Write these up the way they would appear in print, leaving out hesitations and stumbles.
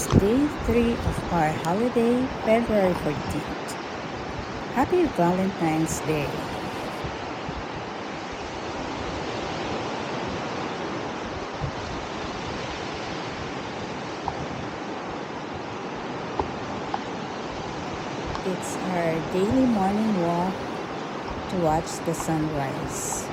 is day 3 of our holiday, February 14th. Happy Valentine's Day! It's our daily morning walk to watch the sunrise.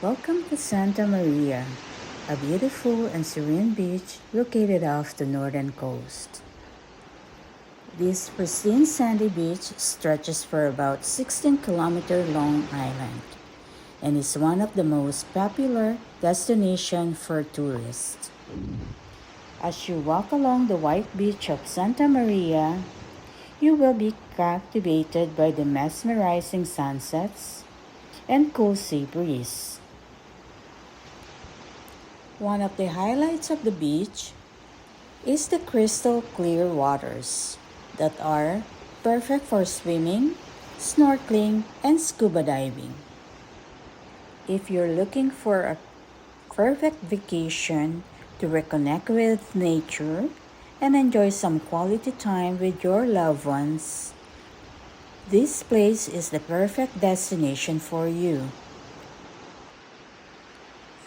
Welcome to Santa Maria, a beautiful and serene beach located off the northern coast. This pristine sandy beach stretches for about 16-kilometer long island and is one of the most popular destinations for tourists. As you walk along the white beach of Santa Maria, you will be captivated by the mesmerizing sunsets and cool sea breeze. One of the highlights of the beach is the crystal clear waters that are perfect for swimming, snorkeling, and scuba diving. If you're looking for a perfect vacation to reconnect with nature and enjoy some quality time with your loved ones, this place is the perfect destination for you.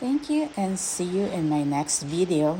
Thank you and see you in my next video.